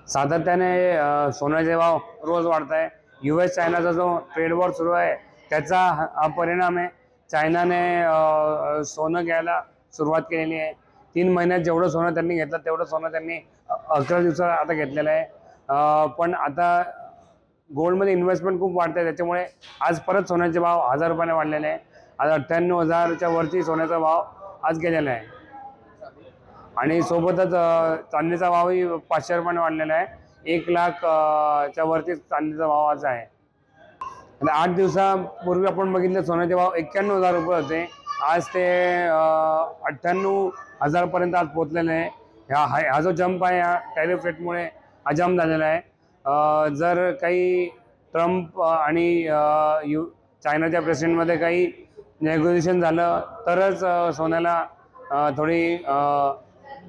सातत्याने सोन्याचे भाव रोज वाढत आहे। US चायनाचा जो ट्रेड वॉर सुरू आहे त्याचा हा परिणाम आहे। चायनाने सोनं घ्यायला सुरुवात केलेली आहे। 3 महिन्यात जेवढं सोनं त्यांनी घेतलं तेवढं सोनं त्यांनी 11 दिवसात आता घेतलेलं आहे। पण आता गोल्डमध्ये इन्व्हेस्टमेंट खूप वाढते, त्याच्यामुळे आज परत सोन्याचे भाव 1000 रुपयाने वाढलेले आहे। आज 98,000च्या वरती सोन्याचा भाव आज गेलेला आहे आणि सोबतच चांदीचा भावही 500 रुपयाने वाढलेला आहे। 1,00,000च्या वरती चांदीचा भाव आज आहे। आणि 8 दिवसापूर्वी आपण बघितलं सोन्याचे भाव 91,000 रुपये होते, आज ते 98,000 पर्यंत आज पोहोचलेले आहे। हा जो जंप आहे हा टॅरिफ रेटमुळे हा जंप झालेला आहे। जर काही ट्रम्प आणि चायनाच्या प्रेसिडेंटमध्ये काही नेगोशिएशन झालं तरच सोन्याला थोडी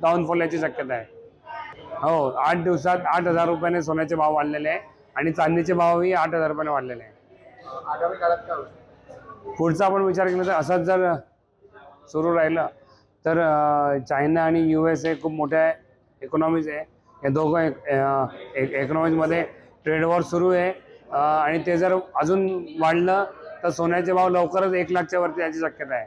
डाऊनफॉल याची शक्यता आहे। हो, 8 दिवसात 8,000 रुपयाने सोन्याचे भाव वाढलेले आहे आणि चांदीचे भावही 8,000 रुपयाने वाढलेले आहे। आगामी काळात काय होईल? पुढचा आपण विचार केला तर असंच जर सुरू राहिलं तर चायना आणि US हे खूप मोठ्या इकॉनॉमीज आहे। या दोघं इकॉनॉमीजमध्ये ट्रेड वॉर सुरू आहे आणि ते जर अजून वाढलं तर सोन्याचे भाव लवकरच 1,00,000च्या वरती याची शक्यता आहे।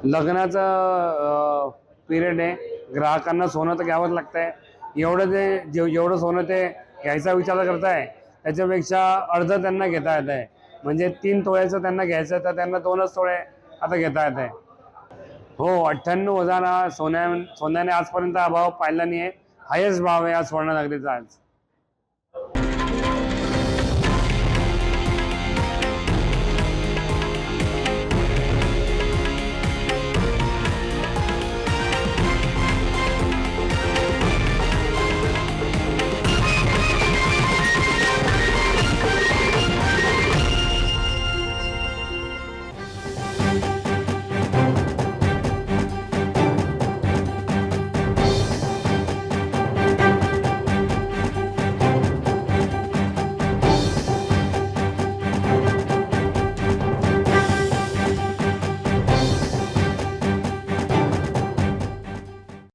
लग्नाचं पिरियड आहे, ग्राहकांना सोनं तर घ्यावंच लागतंय। जेवढं सोनं ते घ्यायचा विचार करताय त्याच्यापेक्षा अर्ध त्यांना घेता येत आहे। म्हणजे 3 तोळ्याचं त्यांना घ्यायचं तर त्यांना 2च तोळे आता घेता येत आहे। हो, 98,000 हा सोन्याने आजपर्यंत हा भाव पाहिला नाही आहे। हायेस्ट भाव आहे आज सुवर्णनगरीचा आज।